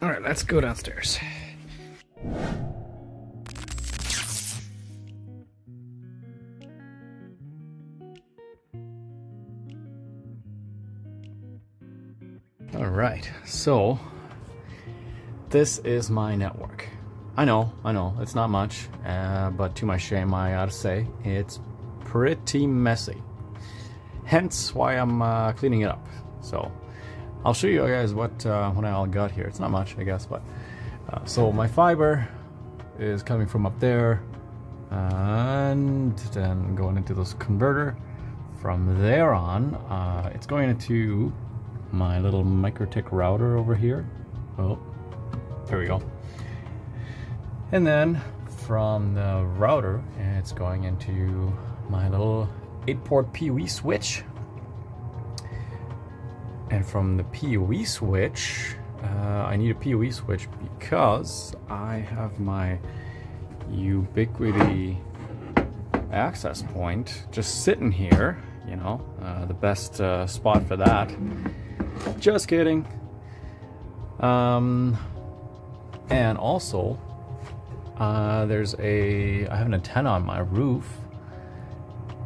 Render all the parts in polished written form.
All right, let's go downstairs. All right, so this is my network. I know, it's not much, but to my shame, I gotta say, it's pretty messy. Hence why I'm cleaning it up. So I'll show you guys what I all got here. It's not much, I guess, but so my fiber is coming from up there, and then going into this converter. From there on, it's going into my little MikroTik router over here. Oh, there we go. And then from the router, it's going into my little 8-port PoE switch. And from the PoE switch, I need a PoE switch because I have my Ubiquiti access point just sitting here, you know, the best spot for that. Just kidding. And also, I have an antenna on my roof,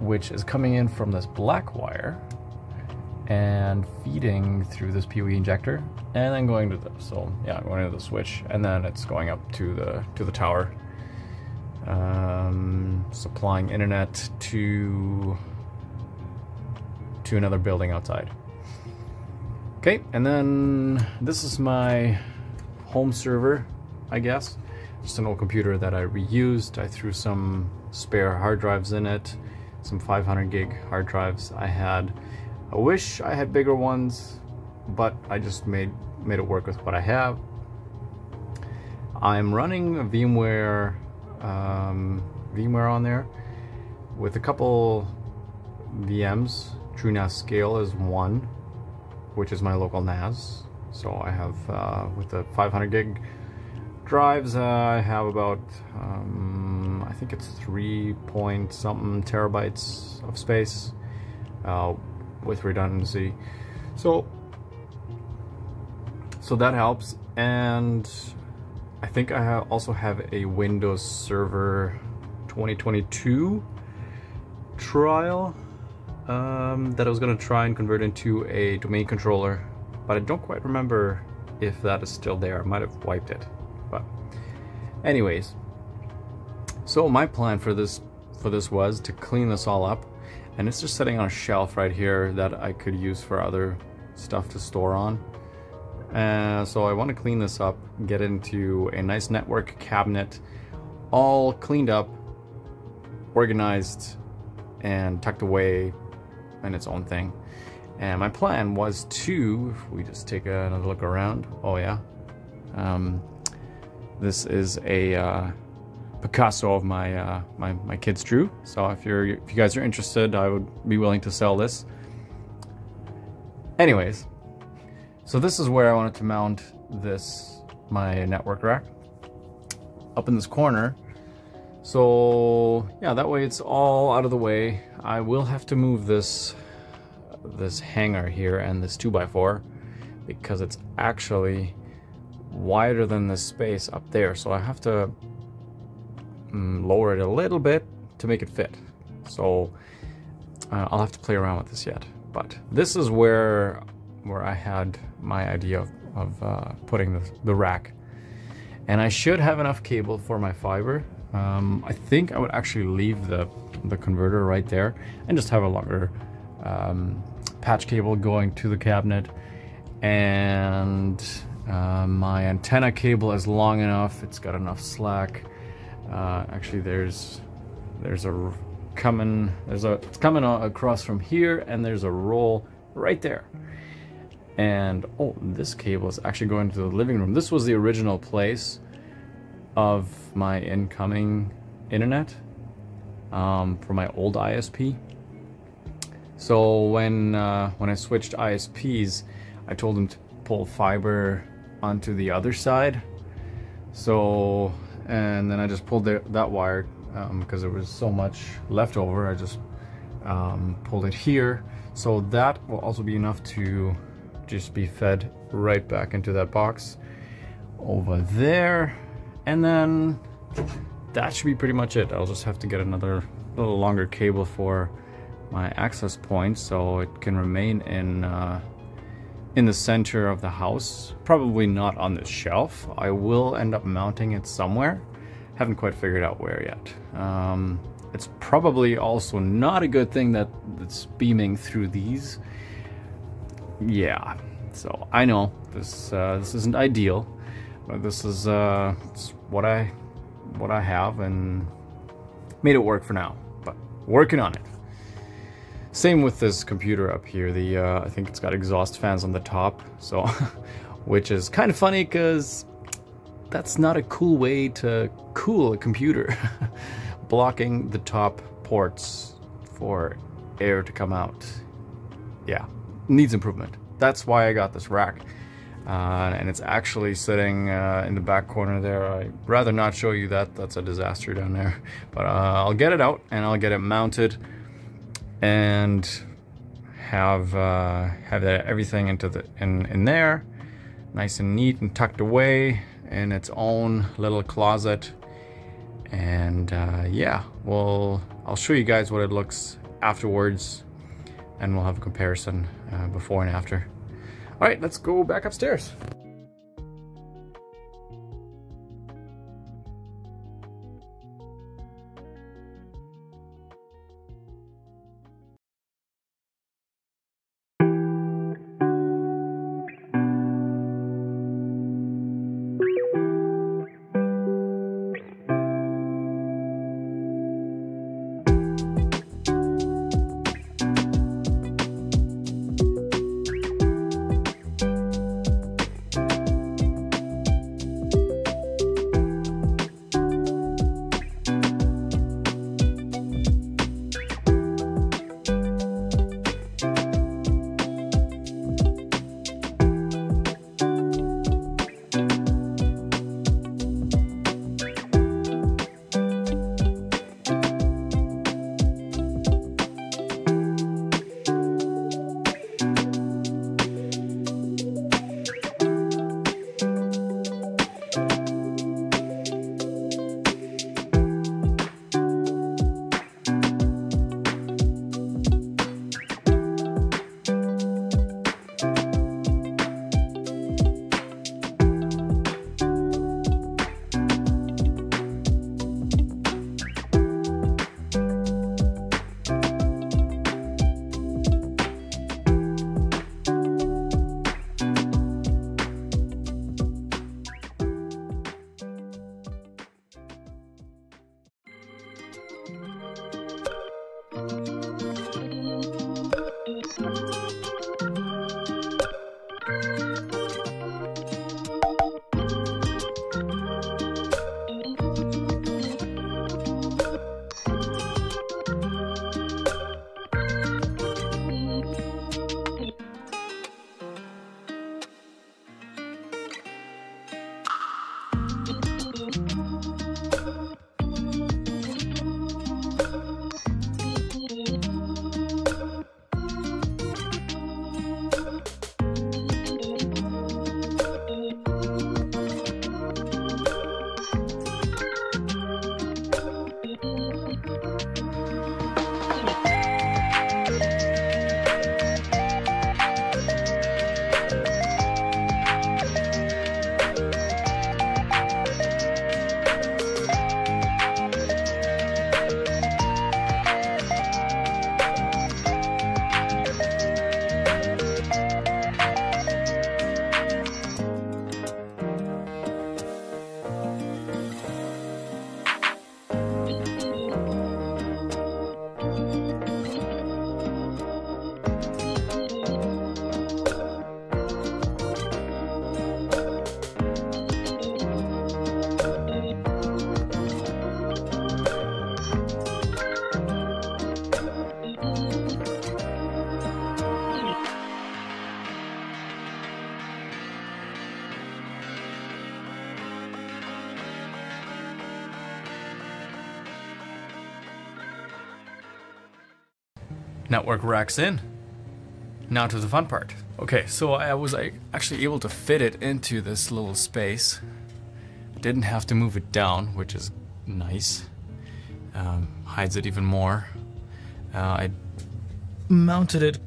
which is coming in from this black wire and feeding through this PoE injector, and then going to the going to the switch, and then it's going up to the tower, supplying internet to another building outside. Okay, and then this is my home server, I guess. Just an old computer that I reused. I threw some spare hard drives in it, some 500 gig hard drives I had. I wish I had bigger ones, but I just made it work with what I have. I'm running a VMware on there with a couple VMs. TrueNAS Scale is one, which is my local NAS. So I have, with the 500 gig drives, I have about, I think it's 3 point something terabytes of space with redundancy. So that helps. And I think I also have a Windows Server 2022 trial that I was going to try and convert into a domain controller, but I don't quite remember if that is still there. I might have wiped it, but anyways, so my plan for this was to clean this all up, and it's just sitting on a shelf right here that I could use for other stuff to store on. So I want to clean this up, get into a nice network cabinet, all cleaned up, organized, and tucked away in its own thing. And my plan was to, if we just take another look around, oh yeah, this is a Picasso of my my kids drew. So if you guys are interested, I would be willing to sell this. Anyways, so this is where I wanted to mount my network rack, up in this corner. So yeah, that way it's all out of the way. I will have to move this hanger here and this 2x4 because it's actually wider than this space up there. So I have to lower it a little bit to make it fit. So I'll have to play around with this yet. But this is where I had my idea of putting the rack. And I should have enough cable for my fiber. I think I would actually leave the converter right there and just have a longer patch cable going to the cabinet, and my antenna cable is long enough. It's got enough slack. Actually, it's coming across from here, and there's a roll right there. And oh, this cable is actually going to the living room. This was the original place of my incoming internet for my old ISP. So when I switched ISPs, I told them to pull fiber onto the other side. So, and then I just pulled that wire because there was so much left over. I just pulled it here. So that will also be enough to just be fed right back into that box, over there, and then that should be pretty much it. I'll just have to get another little longer cable for my access point so it can remain in the center of the house. Probably not on this shelf. I will end up mounting it somewhere. Haven't quite figured out where yet. It's probably also not a good thing that it's beaming through these. Yeah, so I know this isn't ideal, but this is it's what I have, and made it work for now, but working on it. Same with this computer up here. I think it's got exhaust fans on the top, so which is kind of funny because that's not a cool way to cool a computer. Blocking the top ports for air to come out. Yeah, needs improvement. That's why I got this rack. And it's actually sitting in the back corner there. I'd rather not show you that. That's a disaster down there. But I'll get it out and I'll get it mounted and have everything in there, nice and neat and tucked away in its own little closet. And yeah, I'll show you guys what it looks afterwards, and we'll have a comparison before and after. All right, let's go back upstairs. Network racks in. Now to the fun part. Okay, so I was actually able to fit it into this little space didn't have to move it down, which is nice. Hides it even more. I mounted it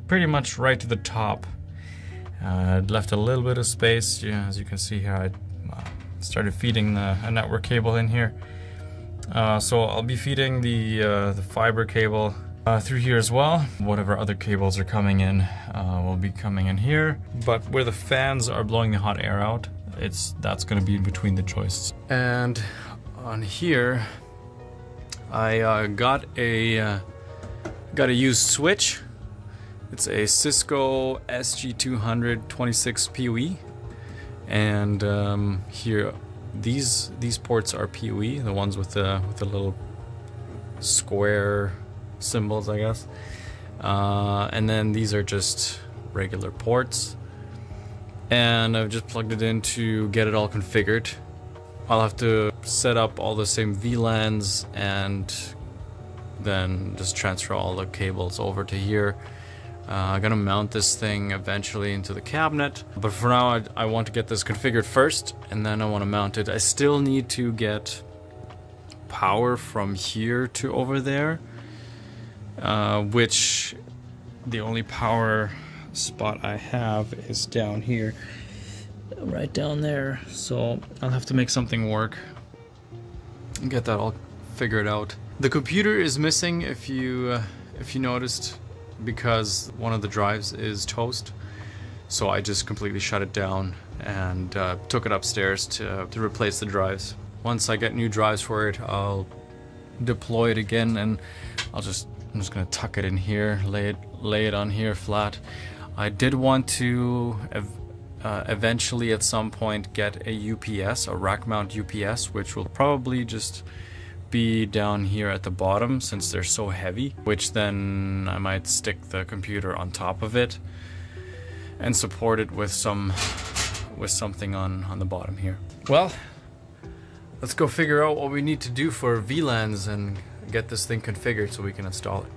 pretty much right to the top. I'd left a little bit of space. Yeah, as you can see here, I started feeding a network cable in here. So I'll be feeding the fiber cable through here as well. Whatever other cables are coming in will be coming in here. But where the fans are blowing the hot air out, that's going to be in between the joists. And on here, I got a used switch. It's a Cisco SG200 26 PoE, and here these ports are PoE, the ones with the little square symbols, I guess. And then these are just regular ports, and I've just plugged it in to get it all configured. I'll have to set up all the same VLANs and then just transfer all the cables over to here. I'm gonna mount this thing eventually into the cabinet, but for now I want to get this configured first, and then I want to mount it. I still need to get power from here to over there, which the only power spot I have is down here, right down there. So I'll have to make something work and get that all figured out. The computer is missing, if you noticed, because one of the drives is toast. So I just completely shut it down and took it upstairs to replace the drives. Once I get new drives for it, I'll deploy it again, and I'm just gonna tuck it in here, lay it on here flat. I did want to eventually at some point get a UPS, a rack mount UPS, which will probably just be down here at the bottom since they're so heavy, which then I might stick the computer on top of it and support it with something on the bottom here. Well, let's go figure out what we need to do for VLANs and get this thing configured so we can install it.